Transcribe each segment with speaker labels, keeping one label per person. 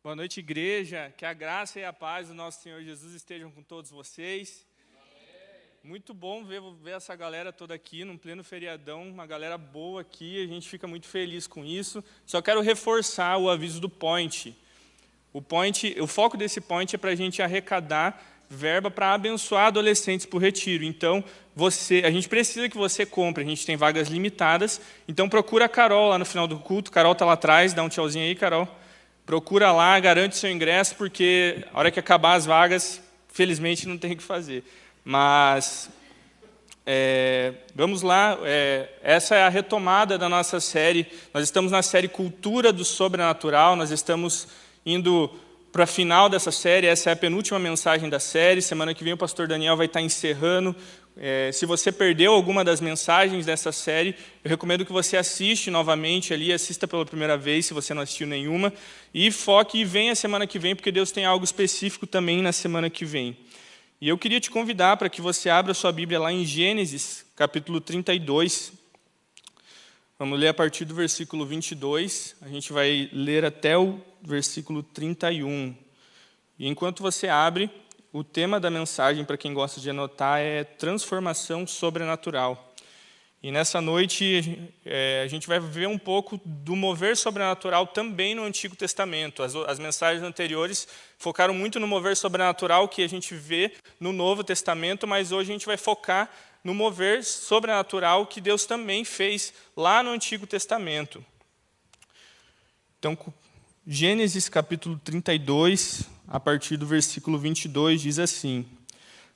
Speaker 1: Boa noite, igreja. Que a graça e a paz do nosso Senhor Jesus estejam com todos vocês. Muito bom ver essa galera toda aqui, num pleno feriadão, uma galera boa aqui, a gente fica muito feliz com isso. Só quero reforçar o aviso do Point. O foco desse Point é para a gente arrecadar verba para abençoar adolescentes para o retiro. Então, a gente precisa que você compre, a gente tem vagas limitadas, então procura a Carol lá no final do culto. Carol está lá atrás, dá um tchauzinho aí, Carol. Procura lá, garante seu ingresso, porque a hora que acabar as vagas, felizmente não tem o que fazer. Mas, vamos lá, essa é a retomada da nossa série. Nós estamos na série Cultura do Sobrenatural, nós estamos indo para a final dessa série, essa é a penúltima mensagem da série. Semana que vem o pastor Daniel vai estar encerrando. Se você perdeu alguma das mensagens dessa série, eu recomendo que você assista novamente ali, assista pela primeira vez, se você não assistiu nenhuma, e foque e venha semana que vem, porque Deus tem algo específico também na semana que vem. E eu queria te convidar para que você abra sua Bíblia lá em Gênesis, capítulo 32. Vamos ler a partir do versículo 22, a gente vai ler até o versículo 31. E enquanto você abre, o tema da mensagem, para quem gosta de anotar, é transformação sobrenatural. E nessa noite, a gente vai ver um pouco do mover sobrenatural também no Antigo Testamento. As mensagens anteriores focaram muito no mover sobrenatural que a gente vê no Novo Testamento, mas hoje a gente vai focar no mover sobrenatural que Deus também fez lá no Antigo Testamento. Então, Gênesis capítulo 32, a partir do versículo 22, diz assim: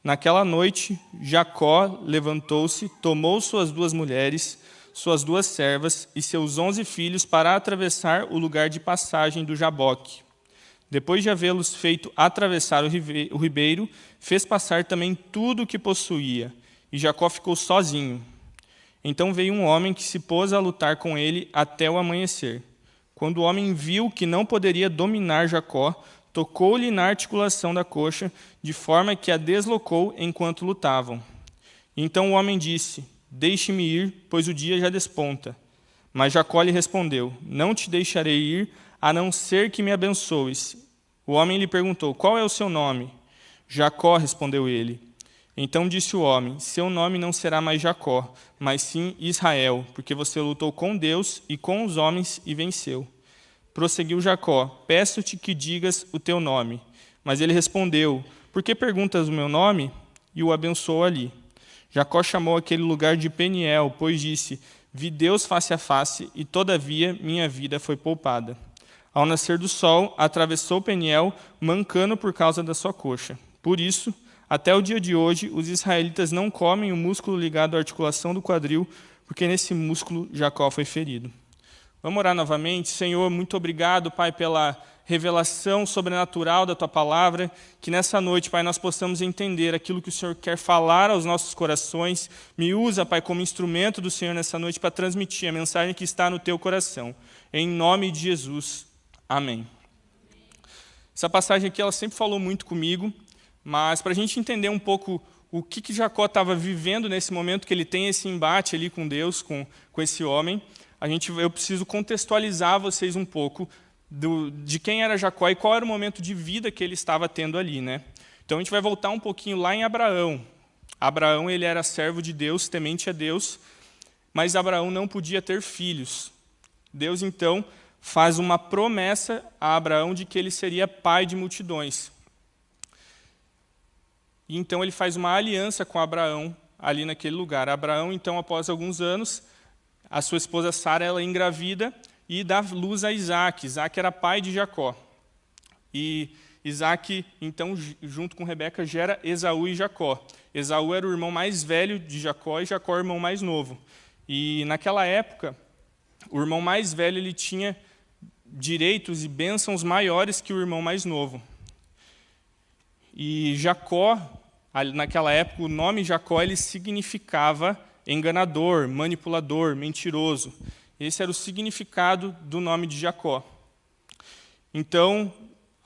Speaker 1: Naquela noite, Jacó levantou-se, tomou suas 2 mulheres, suas 2 servas e seus 11 filhos para atravessar o lugar de passagem do Jaboque. Depois de havê-los feito atravessar o ribeiro, fez passar também tudo o que possuía, e Jacó ficou sozinho. Então veio um homem que se pôs a lutar com ele até o amanhecer. Quando o homem viu que não poderia dominar Jacó, tocou-lhe na articulação da coxa, de forma que a deslocou enquanto lutavam. Então o homem disse: Deixe-me ir, pois o dia já desponta. Mas Jacó lhe respondeu: Não te deixarei ir, a não ser que me abençoes. O homem lhe perguntou: Qual é o seu nome? Jacó, respondeu ele. Então disse o homem: Seu nome não será mais Jacó, mas sim Israel, porque você lutou com Deus e com os homens e venceu. Prosseguiu Jacó: Peço-te que digas o teu nome. Mas ele respondeu: Por que perguntas o meu nome? E o abençoou ali. Jacó chamou aquele lugar de Peniel, pois disse: Vi Deus face a face, e todavia minha vida foi poupada. Ao nascer do sol, atravessou Peniel, mancando por causa da sua coxa. Por isso, até o dia de hoje, os israelitas não comem o músculo ligado à articulação do quadril, porque nesse músculo Jacó foi ferido. Vamos orar novamente. Senhor, muito obrigado, Pai, pela revelação sobrenatural da Tua palavra, que nessa noite, Pai, nós possamos entender aquilo que o Senhor quer falar aos nossos corações. Me usa, Pai, como instrumento do Senhor nessa noite para transmitir a mensagem que está no Teu coração. Em nome de Jesus. Amém. Essa passagem aqui, ela sempre falou muito comigo, mas para a gente entender um pouco o que Jacó estava vivendo nesse momento que ele tem esse embate ali com Deus, com esse homem, eu preciso contextualizar vocês um pouco de quem era Jacó e qual era o momento de vida que ele estava tendo ali, né? Então a gente vai voltar um pouquinho lá em Abraão. Abraão, ele era servo de Deus, temente a Deus, mas Abraão não podia ter filhos. Deus, então, faz uma promessa a Abraão de que ele seria pai de multidões. E então ele faz uma aliança com Abraão ali naquele lugar. Abraão, então, após alguns anos, a sua esposa Sara, ela engravida e dá luz a Isaac. Isaac era pai de Jacó. E Isaac, então, junto com Rebeca, gera Esaú e Jacó. Esaú era o irmão mais velho de Jacó e Jacó o irmão mais novo. E naquela época, o irmão mais velho ele tinha direitos e bênçãos maiores que o irmão mais novo. E Jacó, naquela época, o nome Jacó ele significava enganador, manipulador, mentiroso. Esse era o significado do nome de Jacó. Então,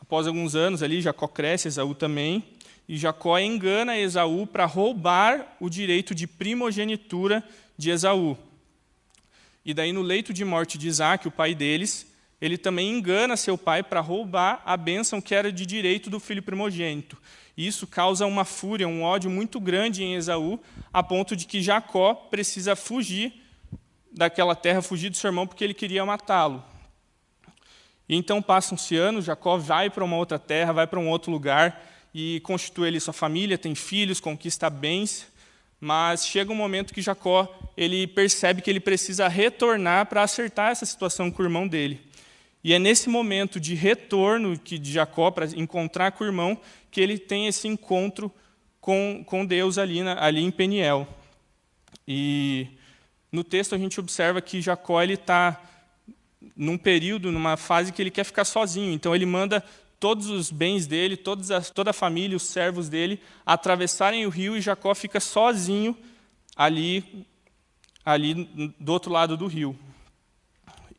Speaker 1: após alguns anos ali, Jacó cresce, Esaú também, e Jacó engana Esaú para roubar o direito de primogenitura de Esaú. E daí, no leito de morte de Isaac, o pai deles, ele também engana seu pai para roubar a bênção que era de direito do filho primogênito. E isso causa uma fúria, um ódio muito grande em Esaú, a ponto de que Jacó precisa fugir daquela terra, fugir do seu irmão, porque ele queria matá-lo. E então passam-se anos, Jacó vai para uma outra terra, vai para um outro lugar, e constitui ali sua família, tem filhos, conquista bens, mas chega um momento que Jacó ele percebe que ele precisa retornar para acertar essa situação com o irmão dele. E é nesse momento de retorno de Jacó, para encontrar com o irmão, que ele tem esse encontro com Deus ali em Peniel. E no texto a gente observa que Jacó está num período, numa fase que ele quer ficar sozinho. Então ele manda todos os bens dele, toda a família, os servos dele, atravessarem o rio, e Jacó fica sozinho ali do outro lado do rio.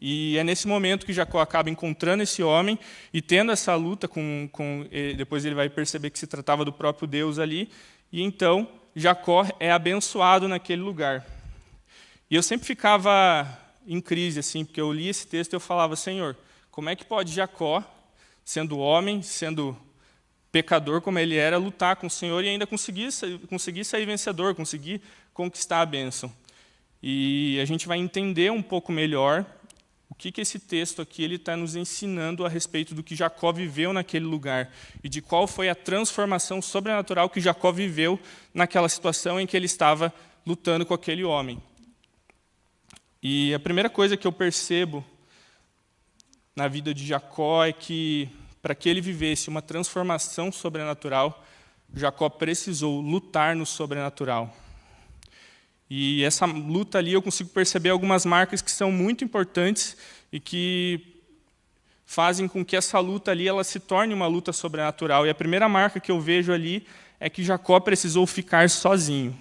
Speaker 1: E é nesse momento que Jacó acaba encontrando esse homem e tendo essa luta depois ele vai perceber que se tratava do próprio Deus ali, e então Jacó é abençoado naquele lugar. E eu sempre ficava em crise, assim, porque eu li esse texto e eu falava: Senhor, como é que pode Jacó, sendo homem, sendo pecador como ele era, lutar com o Senhor e ainda conseguir sair vencedor, conseguir conquistar a bênção? E a gente vai entender um pouco melhor o que esse texto aqui está nos ensinando a respeito do que Jacó viveu naquele lugar e de qual foi a transformação sobrenatural que Jacó viveu naquela situação em que ele estava lutando com aquele homem. E a primeira coisa que eu percebo na vida de Jacó é que, para que ele vivesse uma transformação sobrenatural, Jacó precisou lutar no sobrenatural. E essa luta ali eu consigo perceber algumas marcas que são muito importantes e que fazem com que essa luta ali ela se torne uma luta sobrenatural. E a primeira marca que eu vejo ali é que Jacó precisou ficar sozinho.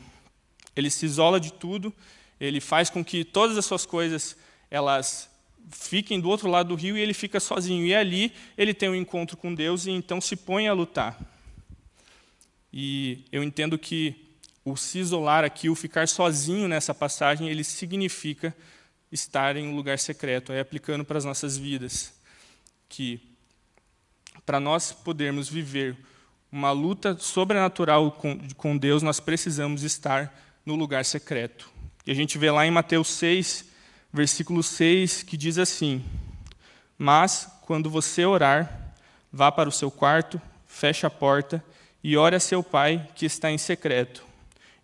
Speaker 1: Ele se isola de tudo, ele faz com que todas as suas coisas elas fiquem do outro lado do rio e ele fica sozinho. E ali ele tem um encontro com Deus e então se põe a lutar. E eu entendo que o se isolar aqui, o ficar sozinho nessa passagem, ele significa estar em um lugar secreto, aí aplicando para as nossas vidas, que para nós podermos viver uma luta sobrenatural com Deus, nós precisamos estar no lugar secreto. E a gente vê lá em Mateus 6, versículo 6, que diz assim: mas, quando você orar, vá para o seu quarto, feche a porta e ore a seu pai que está em secreto.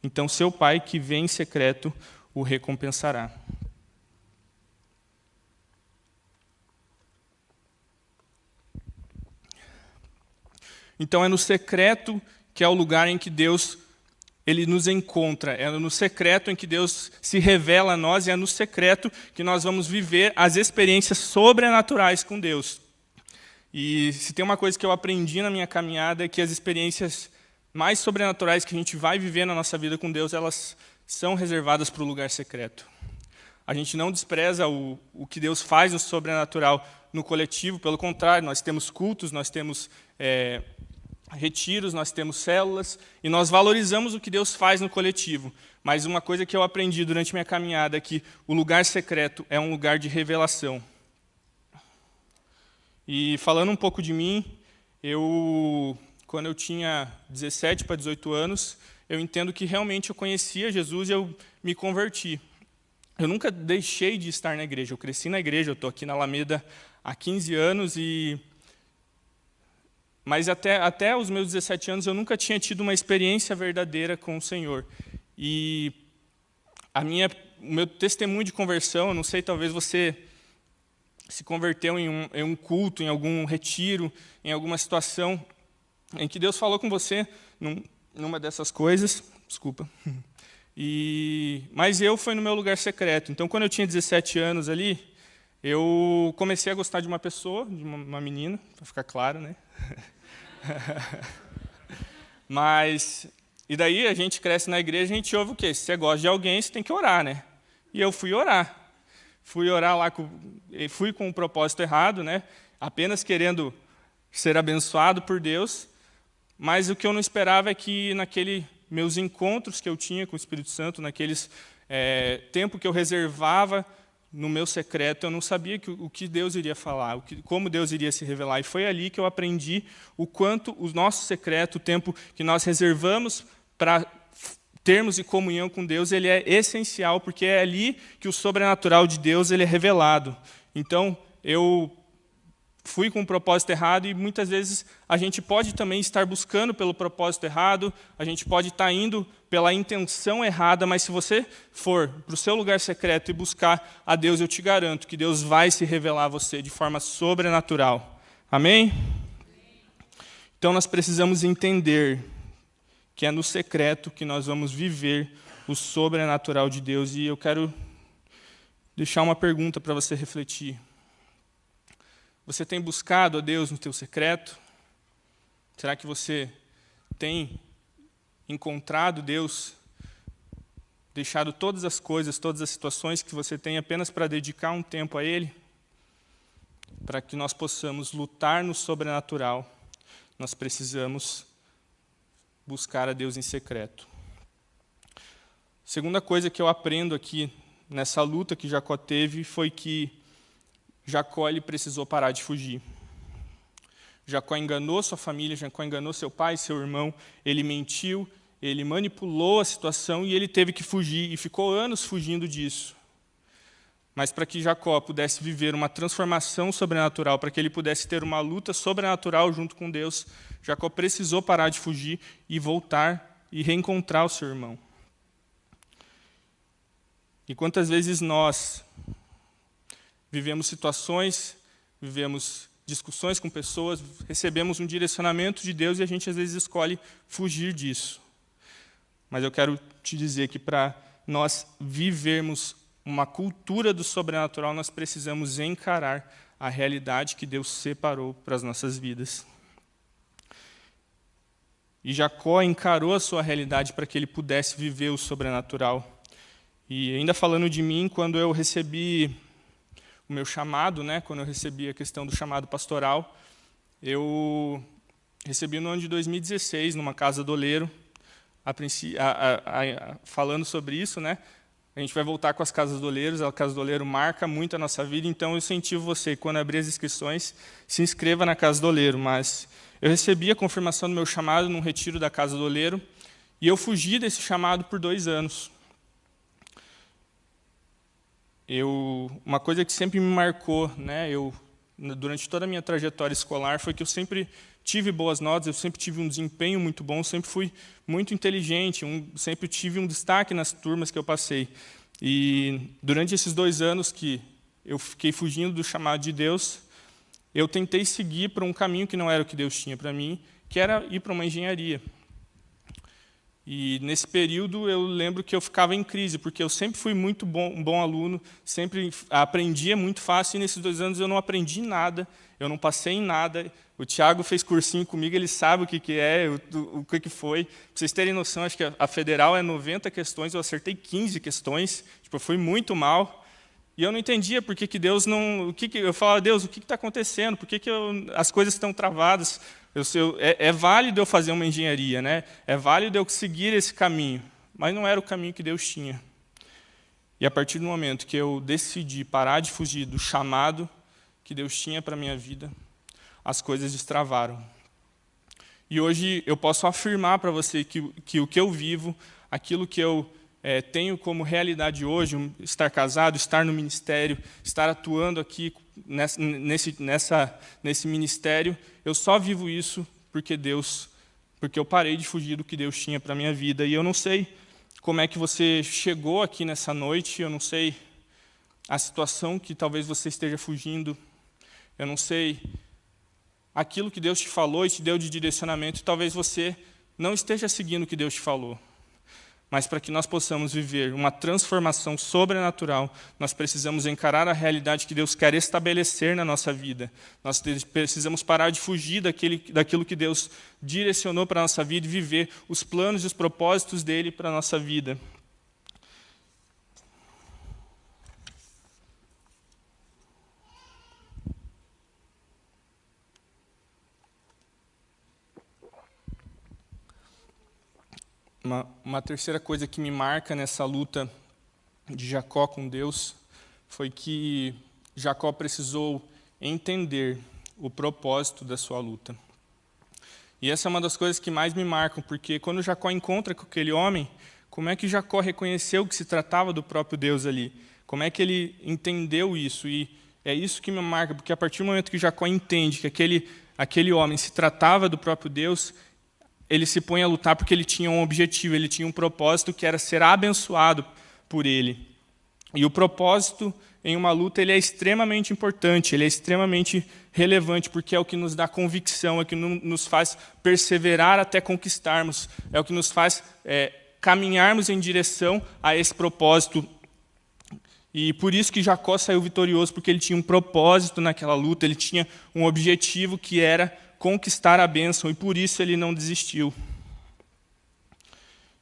Speaker 1: Então, seu pai que vê em secreto o recompensará. Então, é no secreto que é o lugar em que Deus ele nos encontra. É no secreto em que Deus se revela a nós, e é no secreto que nós vamos viver as experiências sobrenaturais com Deus. E se tem uma coisa que eu aprendi na minha caminhada é que as experiências mais sobrenaturais que a gente vai viver na nossa vida com Deus, elas são reservadas para o lugar secreto. A gente não despreza o que Deus faz no sobrenatural no coletivo, pelo contrário, nós temos cultos, nós temos retiros, nós temos células, e nós valorizamos o que Deus faz no coletivo. Mas uma coisa que eu aprendi durante minha caminhada é que o lugar secreto é um lugar de revelação. E falando um pouco de mim, quando eu tinha 17 para 18 anos, eu entendo que realmente eu conhecia Jesus e eu me converti. Eu nunca deixei de estar na igreja, eu cresci na igreja, eu estou aqui na Alameda há 15 anos, mas até os meus 17 anos eu nunca tinha tido uma experiência verdadeira com o Senhor. E o meu testemunho de conversão, eu não sei, talvez você se converteu em um culto, em algum retiro, em alguma situação em que Deus falou com você numa dessas coisas, desculpa. Mas foi no meu lugar secreto. Então, quando eu tinha 17 anos ali, eu comecei a gostar de uma pessoa, de uma menina, para ficar claro, né? E daí a gente cresce na igreja, a gente ouve o quê? Se você gosta de alguém, você tem que orar, né? E eu fui orar. Fui orar lá, fui com um propósito errado, né? Apenas querendo ser abençoado por Deus. Mas o que eu não esperava é que naqueles meus encontros que eu tinha com o Espírito Santo, naqueles tempo que eu reservava no meu secreto, eu não sabia o que Deus iria falar, como Deus iria se revelar. E foi ali que eu aprendi o quanto o nosso secreto, o tempo que nós reservamos para termos em comunhão com Deus, ele é essencial, porque é ali que o sobrenatural de Deus ele é revelado. Então, eu fui com um propósito errado e muitas vezes a gente pode também estar buscando pelo propósito errado, a gente pode estar indo pela intenção errada, mas se você for para o seu lugar secreto e buscar a Deus, eu te garanto que Deus vai se revelar a você de forma sobrenatural. Amém? Então nós precisamos entender que é no secreto que nós vamos viver o sobrenatural de Deus. E eu quero deixar uma pergunta para você refletir. Você tem buscado a Deus no teu secreto? Será que você tem encontrado Deus, deixado todas as coisas, todas as situações que você tem apenas para dedicar um tempo a Ele? Para que nós possamos lutar no sobrenatural, nós precisamos buscar a Deus em secreto. Segunda coisa que eu aprendo aqui, nessa luta que Jacó teve, foi que Jacó ele precisou parar de fugir. Jacó enganou sua família, Jacó enganou seu pai, seu irmão, ele mentiu, ele manipulou a situação e ele teve que fugir, e ficou anos fugindo disso. Mas para que Jacó pudesse viver uma transformação sobrenatural, para que ele pudesse ter uma luta sobrenatural junto com Deus, Jacó precisou parar de fugir e voltar e reencontrar o seu irmão. E quantas vezes nós vivemos situações, vivemos discussões com pessoas, recebemos um direcionamento de Deus e a gente às vezes escolhe fugir disso. Mas eu quero te dizer que para nós vivermos uma cultura do sobrenatural, nós precisamos encarar a realidade que Deus separou para as nossas vidas. E Jacó encarou a sua realidade para que ele pudesse viver o sobrenatural. E ainda falando de mim, quando eu recebi o meu chamado, quando eu recebi a questão do chamado pastoral, eu recebi no ano de 2016, numa casa do oleiro, falando sobre isso, a gente vai voltar com as casas do oleiro, a casa do oleiro marca muito a nossa vida, então eu incentivo você, quando abrir as inscrições, se inscreva na casa do oleiro. Mas eu recebi a confirmação do meu chamado num retiro da casa do oleiro, e eu fugi desse chamado por 2 anos. Uma coisa que sempre me marcou, durante toda a minha trajetória escolar, foi que eu sempre tive boas notas, eu sempre tive um desempenho muito bom, sempre fui muito inteligente, sempre tive um destaque nas turmas que eu passei. E durante esses 2 anos que eu fiquei fugindo do chamado de Deus, eu tentei seguir para um caminho que não era o que Deus tinha para mim, que era ir para uma engenharia. E nesse período eu lembro que eu ficava em crise, porque eu sempre fui um bom aluno, sempre aprendia muito fácil, e nesses 2 anos eu não aprendi nada, eu não passei em nada. O Tiago fez cursinho comigo, ele sabe o que é, o que foi. Para vocês terem noção, acho que a federal é 90 questões, eu acertei 15 questões, eu fui muito mal. E eu não entendia por que Deus não... eu falava, Deus, o que está acontecendo? Por que as coisas estão travadas? É válido eu fazer uma engenharia, é válido eu seguir esse caminho, mas não era o caminho que Deus tinha. E a partir do momento que eu decidi parar de fugir do chamado que Deus tinha para a minha vida, as coisas destravaram. E hoje eu posso afirmar para você que o que eu vivo, aquilo que eu tenho como realidade hoje, estar casado, estar no ministério, estar atuando aqui nesse ministério, eu só vivo isso porque eu parei de fugir do que Deus tinha para a minha vida. E eu não sei como é que você chegou aqui nessa noite, eu não sei a situação que talvez você esteja fugindo, eu não sei aquilo que Deus te falou e te deu de direcionamento, e talvez você não esteja seguindo o que Deus te falou. Mas para que nós possamos viver uma transformação sobrenatural, nós precisamos encarar a realidade que Deus quer estabelecer na nossa vida. Nós precisamos parar de fugir daquilo que Deus direcionou para a nossa vida e viver os planos e os propósitos dele para a nossa vida. Uma terceira coisa que me marca nessa luta de Jacó com Deus foi que Jacó precisou entender o propósito da sua luta. E essa é uma das coisas que mais me marcam, porque quando Jacó encontra com aquele homem, como é que Jacó reconheceu que se tratava do próprio Deus ali? Como é que ele entendeu isso? E é isso que me marca, porque a partir do momento que Jacó entende que aquele homem se tratava do próprio Deus, ele se põe a lutar porque ele tinha um objetivo, ele tinha um propósito que era ser abençoado por ele. E o propósito em uma luta ele é extremamente importante, ele é extremamente relevante, porque é o que nos dá convicção, é o que nos faz perseverar até conquistarmos, é o que nos faz caminharmos em direção a esse propósito. E por isso que Jacó saiu vitorioso, porque ele tinha um propósito naquela luta, ele tinha um objetivo que era conquistar a bênção, e por isso ele não desistiu.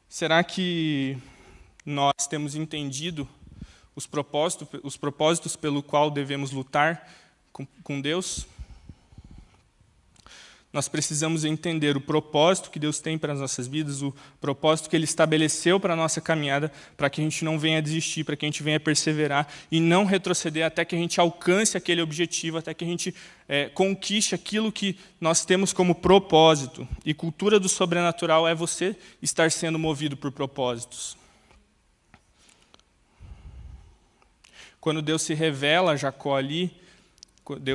Speaker 1: Será que nós temos entendido os propósitos pelo qual devemos lutar com Deus? Nós precisamos entender o propósito que Deus tem para as nossas vidas, o propósito que Ele estabeleceu para a nossa caminhada, para que a gente não venha desistir, para que a gente venha perseverar e não retroceder até que a gente alcance aquele objetivo, até que a gente conquiste aquilo que nós temos como propósito. E cultura do sobrenatural é você estar sendo movido por propósitos. Quando Deus se revela a Jacó ali,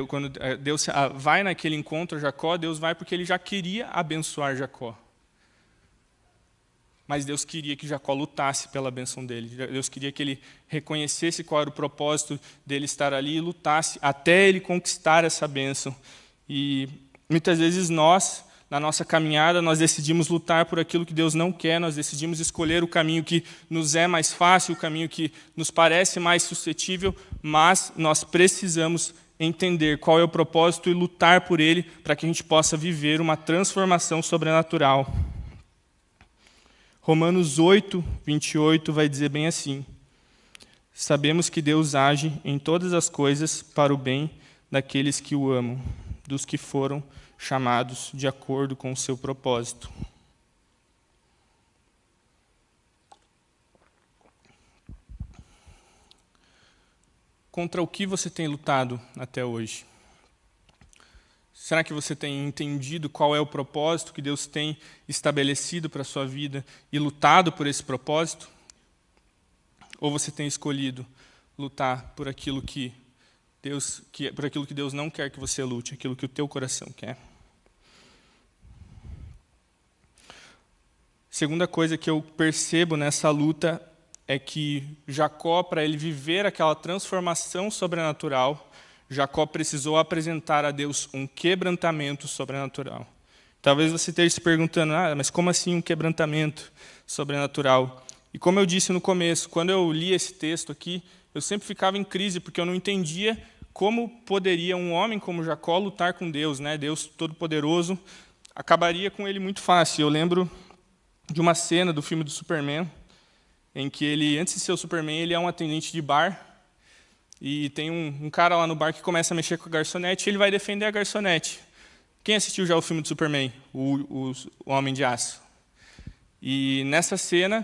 Speaker 1: quando Deus vai naquele encontro a Jacó, Deus vai porque ele já queria abençoar Jacó. Mas Deus queria que Jacó lutasse pela bênção dele. Deus queria que ele reconhecesse qual era o propósito dele estar ali e lutasse até ele conquistar essa bênção. E muitas vezes nós, na nossa caminhada, nós decidimos lutar por aquilo que Deus não quer, nós decidimos escolher o caminho que nos é mais fácil, o caminho que nos parece mais suscetível, mas nós precisamos entender qual é o propósito e lutar por ele para que a gente possa viver uma transformação sobrenatural. Romanos 8, 28 vai dizer bem assim: sabemos que Deus age em todas as coisas para o bem daqueles que o amam, dos que foram chamados de acordo com o seu propósito. Contra o que você tem lutado até hoje? Será que você tem entendido qual é o propósito que Deus tem estabelecido para a sua vida e lutado por esse propósito? Ou você tem escolhido lutar por aquilo que Deus não quer que você lute, aquilo que o teu coração quer? Segunda coisa que eu percebo nessa luta é que Jacó, para ele viver aquela transformação sobrenatural, Jacó precisou apresentar a Deus um quebrantamento sobrenatural. Talvez você esteja se perguntando, mas como assim um quebrantamento sobrenatural? E como eu disse no começo, quando eu li esse texto aqui, eu sempre ficava em crise, porque eu não entendia como poderia um homem como Jacó lutar com Deus, né? Deus Todo-Poderoso, acabaria com ele muito fácil. Eu lembro de uma cena do filme do Superman, em que ele, antes de ser o Superman, ele é um atendente de bar, e tem um cara lá no bar que começa a mexer com a garçonete, e ele vai defender a garçonete. Quem assistiu já o filme do Superman, o Homem de Aço? E nessa cena,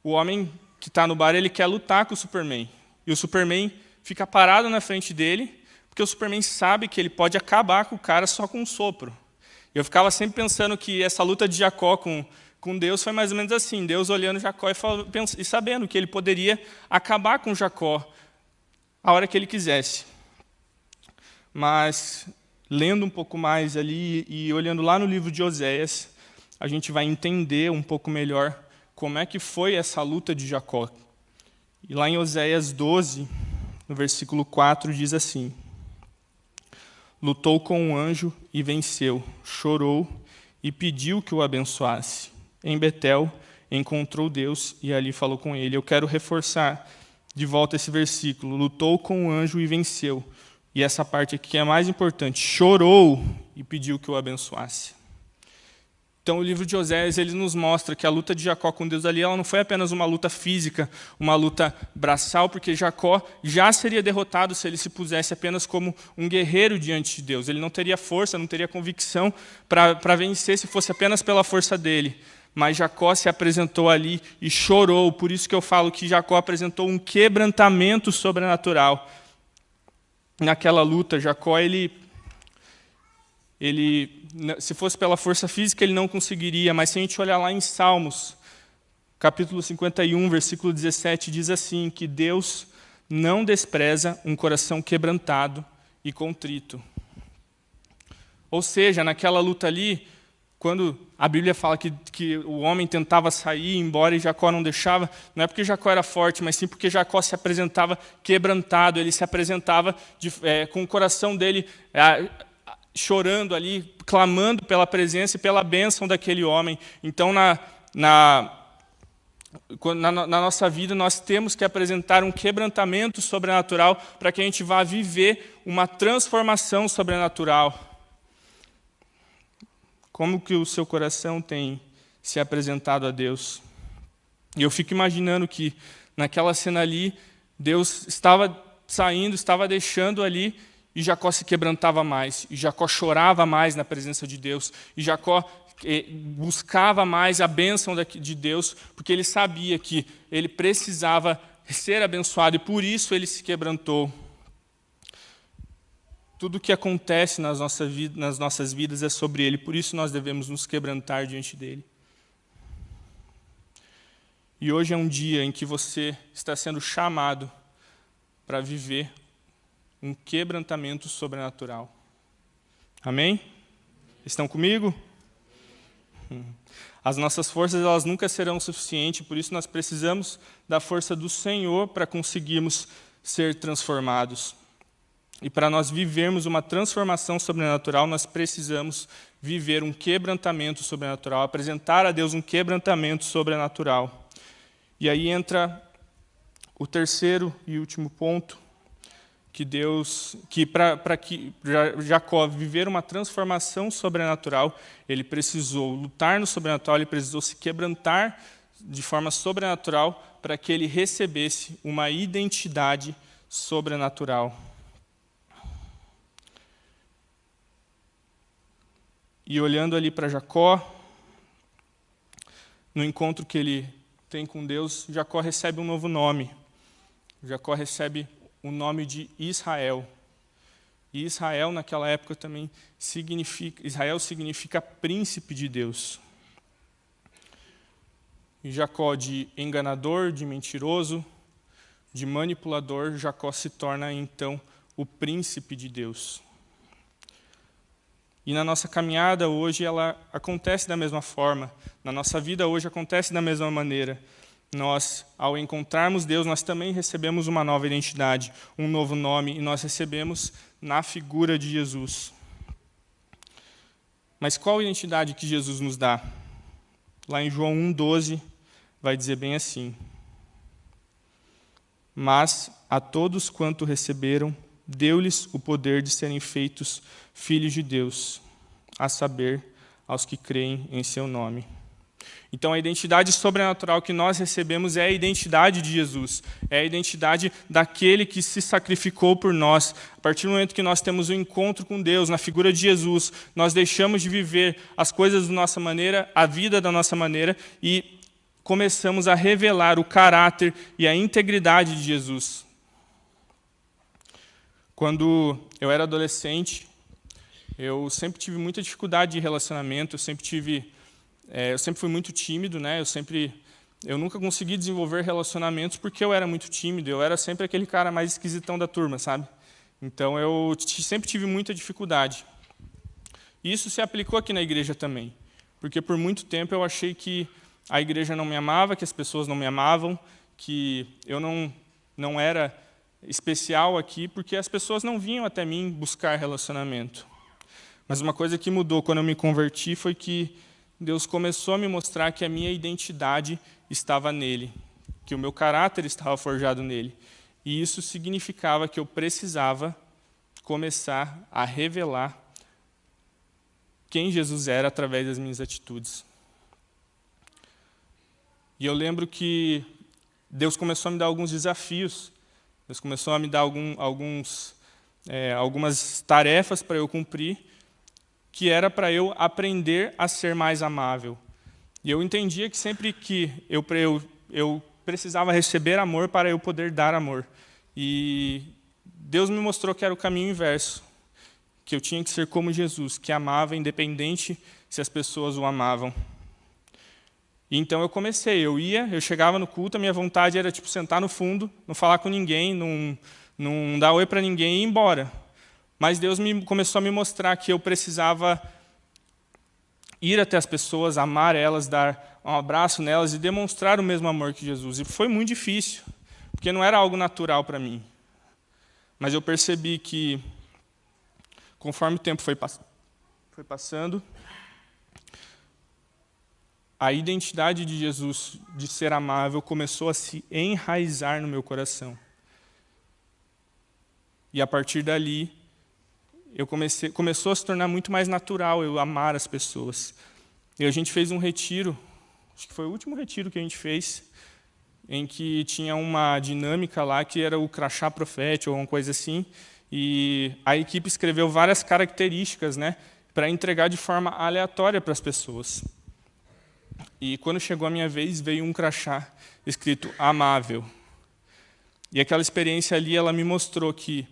Speaker 1: o homem que está no bar, ele quer lutar com o Superman. E o Superman fica parado na frente dele, porque o Superman sabe que ele pode acabar com o cara só com um sopro. Eu ficava sempre pensando que essa luta de Jacó com Deus foi mais ou menos assim, Deus olhando Jacó e sabendo que ele poderia acabar com Jacó a hora que ele quisesse. Mas, lendo um pouco mais ali e olhando lá no livro de Oséias, a gente vai entender um pouco melhor como é que foi essa luta de Jacó. E lá em Oséias 12, no versículo 4, diz assim: lutou com um anjo e venceu, chorou e pediu que o abençoasse. Em Betel encontrou Deus e ali falou com ele. Eu quero reforçar de volta esse versículo. Lutou com o anjo e venceu. E essa parte aqui é mais importante. Chorou e pediu que o abençoasse. Então, o livro de Oséias ele nos mostra que a luta de Jacó com Deus ali ela não foi apenas uma luta física, uma luta braçal, porque Jacó já seria derrotado se ele se pusesse apenas como um guerreiro diante de Deus. Ele não teria força, não teria convicção para vencer se fosse apenas pela força dele. mas Jacó se apresentou ali e chorou. Por isso que eu falo que Jacó apresentou um quebrantamento sobrenatural. Naquela luta, Jacó, ele, se fosse pela força física, ele não conseguiria, mas se a gente olhar lá em Salmos, capítulo 51, versículo 17, diz assim, que Deus não despreza um coração quebrantado e contrito. Ou seja, naquela luta ali, quando a Bíblia fala que o homem tentava sair, embora e Jacó não deixava, não é porque Jacó era forte, mas sim porque Jacó se apresentava quebrantado, ele se apresentava com o coração dele chorando ali, clamando pela presença e pela bênção daquele homem. Então, na nossa vida, nós temos que apresentar um quebrantamento sobrenatural para que a gente vá viver uma transformação sobrenatural. Como que o seu coração tem se apresentado a Deus? E eu fico imaginando que naquela cena ali, Deus estava saindo, estava deixando ali, e Jacó se quebrantava mais, e Jacó chorava mais na presença de Deus, e Jacó buscava mais a bênção de Deus, porque ele sabia que ele precisava ser abençoado, e por isso ele se quebrantou. Tudo o que acontece nas nossas vidas é sobre Ele, por isso nós devemos nos quebrantar diante dEle. E hoje é um dia em que você está sendo chamado para viver um quebrantamento sobrenatural. Amém? Estão comigo? As nossas forças elas nunca serão suficientes, por isso nós precisamos da força do Senhor para conseguirmos ser transformados. E para nós vivermos uma transformação sobrenatural, nós precisamos viver um quebrantamento sobrenatural, apresentar a Deus um quebrantamento sobrenatural. E aí entra o terceiro e último ponto, que para que Jacó viver uma transformação sobrenatural, ele precisou lutar no sobrenatural, ele precisou se quebrantar de forma sobrenatural para que ele recebesse uma identidade sobrenatural. E olhando ali para Jacó, no encontro que ele tem com Deus, Jacó recebe um novo nome. Jacó recebe o nome de Israel. E Israel, naquela época, também significa príncipe de Deus. E Jacó, de enganador, de mentiroso, de manipulador, Jacó se torna, então, o príncipe de Deus. E na nossa caminhada hoje, ela acontece da mesma forma. Na nossa vida hoje, acontece da mesma maneira. Nós, ao encontrarmos Deus, nós também recebemos uma nova identidade, um novo nome, e nós recebemos na figura de Jesus. Mas qual identidade que Jesus nos dá? Lá em João 1,12, vai dizer bem assim: mas a todos quanto receberam, deu-lhes o poder de serem feitos filhos de Deus, a saber, aos que creem em seu nome. Então, a identidade sobrenatural que nós recebemos é a identidade de Jesus, é a identidade daquele que se sacrificou por nós. A partir do momento que nós temos um encontro com Deus, na figura de Jesus, nós deixamos de viver as coisas da nossa maneira, a vida da nossa maneira, e começamos a revelar o caráter e a integridade de Jesus. Quando eu era adolescente, eu sempre tive muita dificuldade de relacionamento, eu sempre fui muito tímido, né? Eu nunca consegui desenvolver relacionamentos porque eu era muito tímido, eu era sempre aquele cara mais esquisitão da turma, sabe? Então eu sempre tive muita dificuldade. E isso se aplicou aqui na igreja também, porque por muito tempo eu achei que a igreja não me amava, que as pessoas não me amavam, que eu não era especial aqui, porque as pessoas não vinham até mim buscar relacionamento. Mas uma coisa que mudou quando eu me converti foi que Deus começou a me mostrar que a minha identidade estava nele, que o meu caráter estava forjado nele. E isso significava que eu precisava começar a revelar quem Jesus era através das minhas atitudes. E eu lembro que Deus começou a me dar alguns desafios. Deus começou a me dar algumas tarefas para eu cumprir, que era para eu aprender a ser mais amável. E eu entendia que sempre que eu precisava receber amor para eu poder dar amor. E Deus me mostrou que era o caminho inverso, que eu tinha que ser como Jesus, que amava independente se as pessoas o amavam. E então eu comecei, eu chegava no culto, a minha vontade era sentar no fundo, não falar com ninguém, não dar oi para ninguém e ir embora. Mas Deus começou a me mostrar que eu precisava ir até as pessoas, amar elas, dar um abraço nelas e demonstrar o mesmo amor que Jesus. E foi muito difícil, porque não era algo natural para mim. Mas eu percebi que, conforme o tempo foi passando, a identidade de Jesus, de ser amável, começou a se enraizar no meu coração. E a partir dali, começou a se tornar muito mais natural eu amar as pessoas. E a gente fez um retiro, acho que foi o último retiro que a gente fez, em que tinha uma dinâmica lá que era o crachá profético ou uma coisa assim, e a equipe escreveu várias características, para entregar de forma aleatória para as pessoas. E quando chegou a minha vez, veio um crachá escrito amável. E aquela experiência ali, ela me mostrou que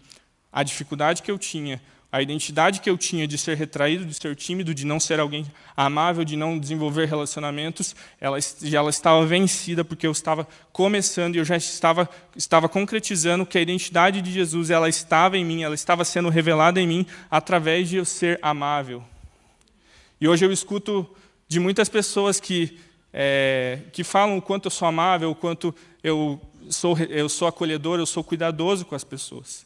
Speaker 1: a dificuldade que eu tinha, a identidade que eu tinha de ser retraído, de ser tímido, de não ser alguém amável, de não desenvolver relacionamentos, ela estava vencida porque eu estava começando e eu já estava concretizando que a identidade de Jesus ela estava em mim, ela estava sendo revelada em mim através de eu ser amável. E hoje eu escuto de muitas pessoas que falam o quanto eu sou amável, o quanto eu sou acolhedor, eu sou cuidadoso com as pessoas.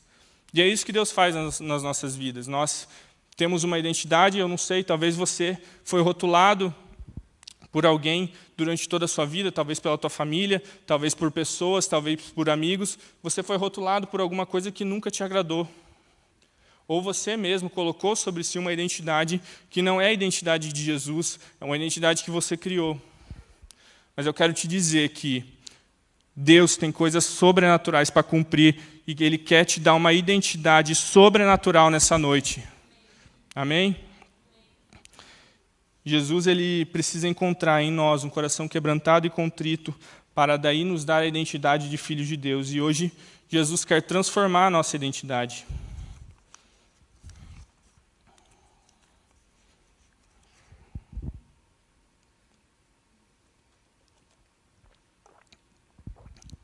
Speaker 1: E é isso que Deus faz nas nossas vidas. Nós temos uma identidade, eu não sei, talvez você foi rotulado por alguém durante toda a sua vida, talvez pela tua família, talvez por pessoas, talvez por amigos. Você foi rotulado por alguma coisa que nunca te agradou. Ou você mesmo colocou sobre si uma identidade que não é a identidade de Jesus, é uma identidade que você criou. Mas eu quero te dizer que Deus tem coisas sobrenaturais para cumprir e que Ele quer te dar uma identidade sobrenatural nessa noite. Amém? Jesus ele precisa encontrar em nós um coração quebrantado e contrito para daí nos dar a identidade de filhos de Deus. E hoje Jesus quer transformar a nossa identidade.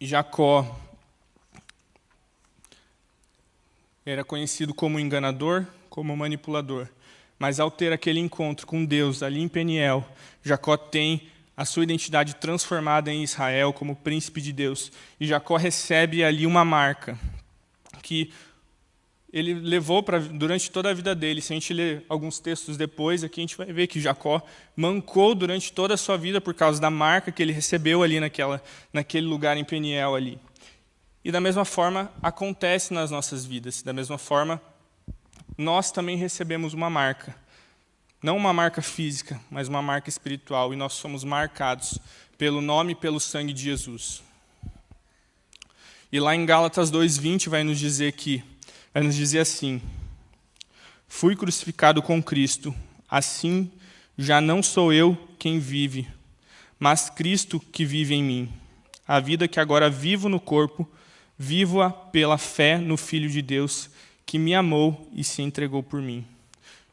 Speaker 1: Jacó era conhecido como enganador, como manipulador. Mas ao ter aquele encontro com Deus ali em Peniel, Jacó tem a sua identidade transformada em Israel como príncipe de Deus. E Jacó recebe ali uma marca que ele levou durante toda a vida dele. Se a gente ler alguns textos depois, aqui a gente vai ver que Jacó mancou durante toda a sua vida por causa da marca que ele recebeu ali naquele lugar em Peniel ali. E da mesma forma acontece nas nossas vidas. Da mesma forma, nós também recebemos uma marca. Não uma marca física, mas uma marca espiritual. E nós somos marcados pelo nome e pelo sangue de Jesus. E lá em Gálatas 2:20 vai nos dizer assim: fui crucificado com Cristo, assim já não sou eu quem vive, mas Cristo que vive em mim. A vida que agora vivo no corpo, vivo-a pela fé no Filho de Deus, que me amou e se entregou por mim.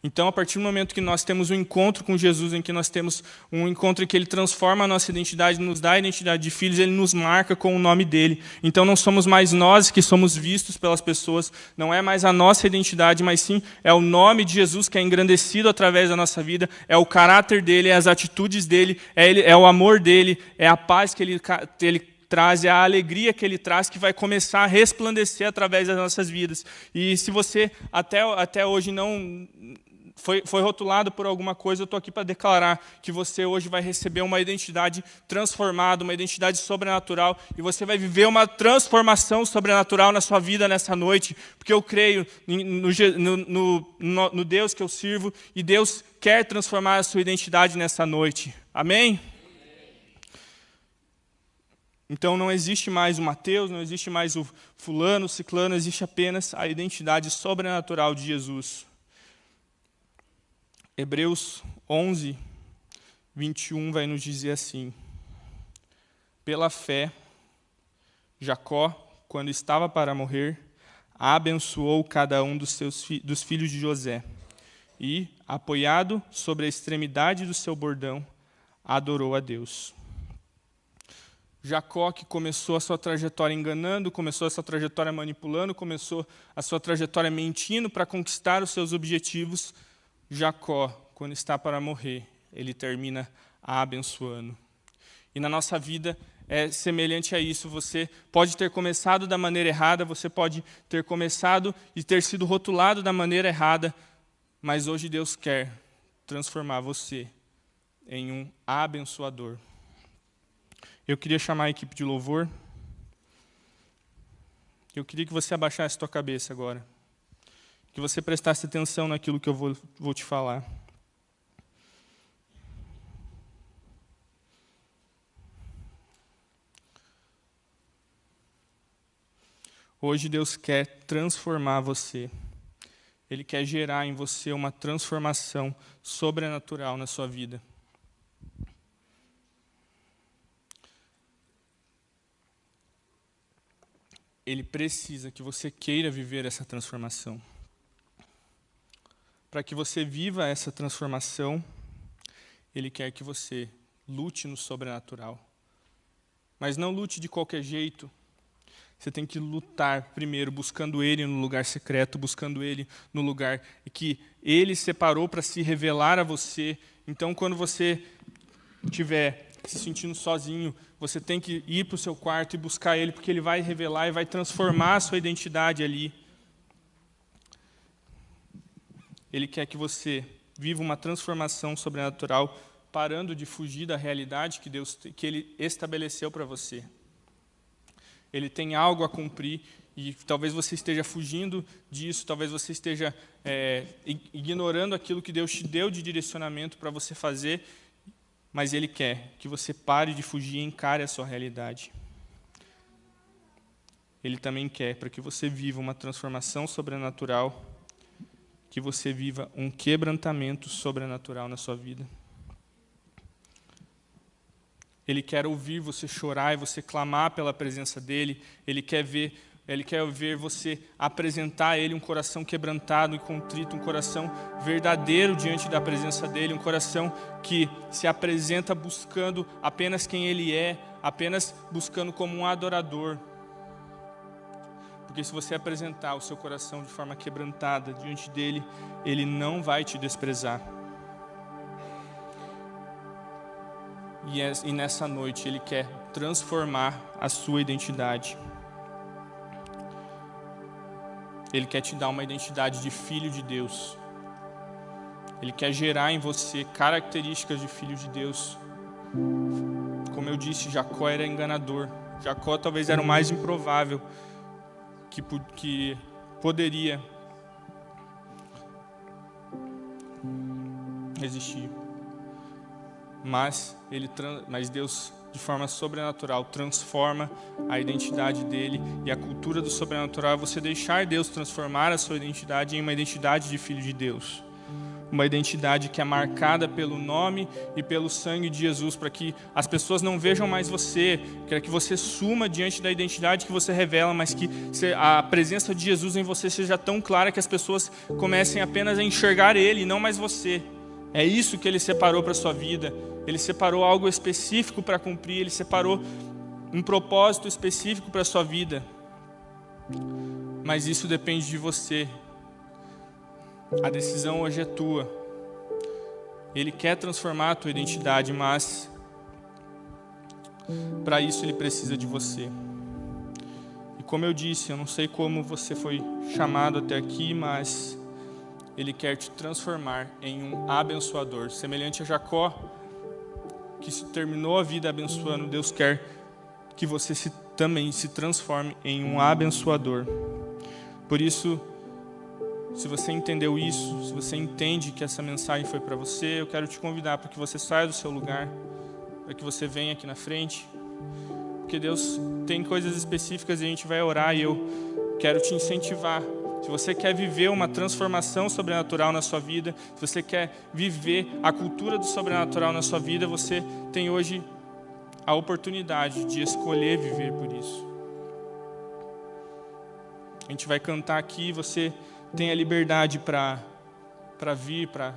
Speaker 1: Então, a partir do momento que nós temos um encontro com Jesus, em que nós temos um encontro em que Ele transforma a nossa identidade, nos dá a identidade de filhos, Ele nos marca com o nome dEle. Então, não somos mais nós que somos vistos pelas pessoas, não é mais a nossa identidade, mas sim é o nome de Jesus que é engrandecido através da nossa vida, é o caráter dEle, é as atitudes dEle, é o amor dEle, é a paz que Ele traz, é a alegria que Ele traz, que vai começar a resplandecer através das nossas vidas. E se você até hoje não foi rotulado por alguma coisa, eu estou aqui para declarar que você hoje vai receber uma identidade transformada, uma identidade sobrenatural, e você vai viver uma transformação sobrenatural na sua vida nessa noite, porque eu creio no Deus que eu sirvo, e Deus quer transformar a sua identidade nessa noite. Amém? Então não existe mais o Mateus, não existe mais o fulano, o ciclano, existe apenas a identidade sobrenatural de Jesus. Hebreus 11, 21 vai nos dizer assim: pela fé, Jacó, quando estava para morrer, abençoou cada um dos filhos de José e, apoiado sobre a extremidade do seu bordão, adorou a Deus. Jacó, que começou a sua trajetória enganando, começou a sua trajetória manipulando, começou a sua trajetória mentindo para conquistar os seus objetivos, Jacó, quando está para morrer, ele termina abençoando. E na nossa vida é semelhante a isso. Você pode ter começado da maneira errada, você pode ter começado e ter sido rotulado da maneira errada, mas hoje Deus quer transformar você em um abençoador. Eu queria chamar a equipe de louvor. Eu queria que você abaixasse a tua cabeça agora. Que você prestasse atenção naquilo que eu vou te falar. Hoje Deus quer transformar você. Ele quer gerar em você uma transformação sobrenatural na sua vida. Ele precisa que você queira viver essa transformação. Para que você viva essa transformação, Ele quer que você lute no sobrenatural. Mas não lute de qualquer jeito. Você tem que lutar primeiro, buscando Ele no lugar secreto, buscando Ele no lugar que Ele separou para se revelar a você. Então, quando você estiver se sentindo sozinho, você tem que ir para o seu quarto e buscar Ele, porque Ele vai revelar e vai transformar a sua identidade ali. Ele quer que você viva uma transformação sobrenatural, parando de fugir da realidade que Ele estabeleceu para você. Ele tem algo a cumprir e talvez você esteja fugindo disso, talvez você esteja ignorando aquilo que Deus te deu de direcionamento para você fazer, mas Ele quer que você pare de fugir e encare a sua realidade. Ele também quer para que você viva uma transformação sobrenatural, que você viva um quebrantamento sobrenatural na sua vida. Ele quer ouvir você chorar e você clamar pela presença dEle. Ele quer ver você apresentar a Ele um coração quebrantado e contrito, um coração verdadeiro diante da presença dEle, um coração que se apresenta buscando apenas quem Ele é, apenas buscando como um adorador. Porque se você apresentar o seu coração de forma quebrantada diante dEle, Ele não vai te desprezar. E nessa noite Ele quer transformar a sua identidade. Ele quer te dar uma identidade de filho de Deus. Ele quer gerar em você características de filho de Deus. Como eu disse, Jacó era enganador. Jacó talvez era o mais improvável que poderia existir. Mas Deus, de forma sobrenatural, transforma a identidade dele, e a cultura do sobrenatural é você deixar Deus transformar a sua identidade em uma identidade de filho de Deus. Uma identidade que é marcada pelo nome e pelo sangue de Jesus, para que as pessoas não vejam mais você, para que você suma diante da identidade que você revela, mas que a presença de Jesus em você seja tão clara que as pessoas comecem apenas a enxergar Ele e não mais você. É isso que Ele separou para a sua vida. Ele separou algo específico para cumprir, Ele separou um propósito específico para a sua vida. Mas isso depende de você. A decisão hoje é tua. Ele quer transformar a tua identidade, mas para isso Ele precisa de você. E como eu disse, eu não sei como você foi chamado até aqui, mas Ele quer te transformar em um abençoador. Semelhante a Jacó, que terminou a vida abençoando, Deus quer que você também se transforme em um abençoador. Por isso, se você entendeu isso, se você entende que essa mensagem foi para você, eu quero te convidar para que você saia do seu lugar, para que você venha aqui na frente, porque Deus tem coisas específicas e a gente vai orar, e eu quero te incentivar Se você quer viver uma transformação sobrenatural na sua vida, se você quer viver a cultura do sobrenatural na sua vida, você tem hoje a oportunidade de escolher viver por isso. A gente vai cantar aqui, você tem a liberdade para vir, para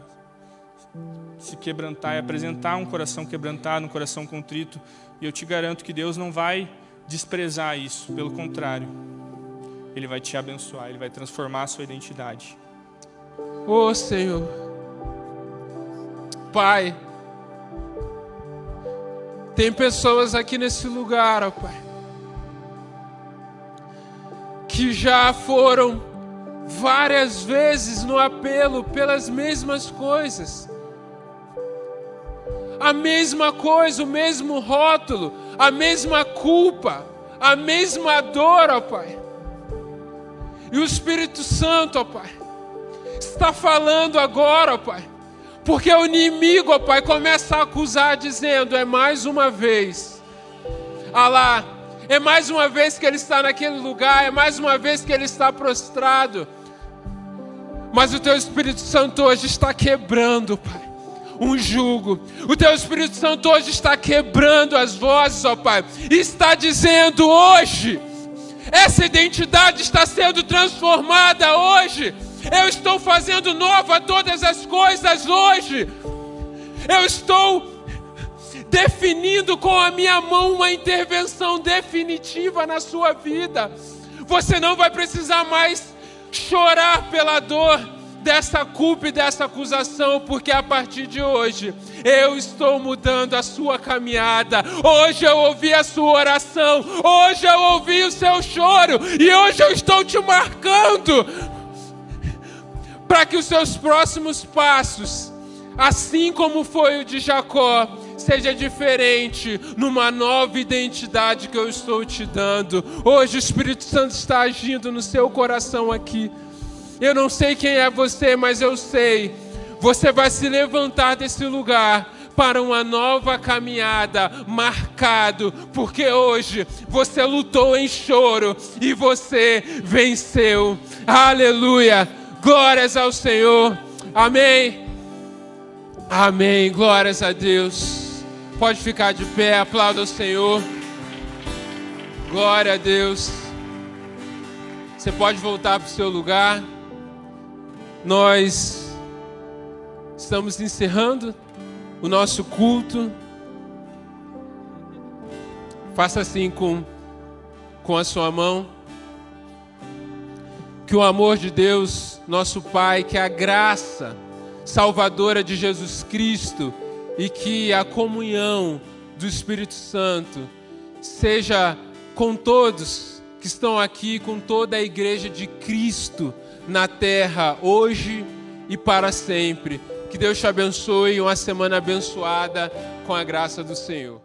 Speaker 1: se quebrantar e apresentar um coração quebrantado, um coração contrito. E eu te garanto que Deus não vai desprezar isso, pelo contrário. Ele vai te abençoar, Ele vai transformar a sua identidade.
Speaker 2: Ô Senhor, Pai, tem pessoas aqui nesse lugar, ó Pai, que já foram várias vezes no apelo pelas mesmas coisas. A mesma coisa, o mesmo rótulo, a mesma culpa, a mesma dor, ó Pai. E o Espírito Santo, ó Pai, está falando agora, ó Pai, porque o inimigo, ó Pai, começa a acusar dizendo, é mais uma vez. Ah lá, é mais uma vez que ele está naquele lugar, é mais uma vez que ele está prostrado. Mas o Teu Espírito Santo hoje está quebrando, Pai, um jugo. O Teu Espírito Santo hoje está quebrando as vozes, ó Pai, e está dizendo hoje, essa identidade está sendo transformada hoje. Eu estou fazendo nova todas as coisas hoje. Eu estou definindo com a minha mão uma intervenção definitiva na sua vida. Você não vai precisar mais chorar pela dor dessa culpa e dessa acusação, porque a partir de hoje eu estou mudando a sua caminhada. Hoje eu ouvi a sua oração, hoje eu ouvi o seu choro e hoje eu estou te marcando para que os seus próximos passos, assim como foi o de Jacó, seja diferente numa nova identidade que eu estou te dando. Hoje o Espírito Santo está agindo no seu coração aqui. Eu não sei quem é você, mas eu sei. Você vai se levantar desse lugar para uma nova caminhada, marcado, porque hoje você lutou em choro e você venceu. Aleluia! Glórias ao Senhor. Amém. Amém. Glórias a Deus. Pode ficar de pé, aplauda o Senhor. Glória a Deus. Você pode voltar para o seu lugar. Nós estamos encerrando o nosso culto. Faça assim com a sua mão. Que o amor de Deus, nosso Pai, que a graça salvadora de Jesus Cristo e que a comunhão do Espírito Santo seja com todos que estão aqui, com toda a igreja de Cristo na terra, hoje e para sempre. Que Deus te abençoe, uma semana abençoada com a graça do Senhor.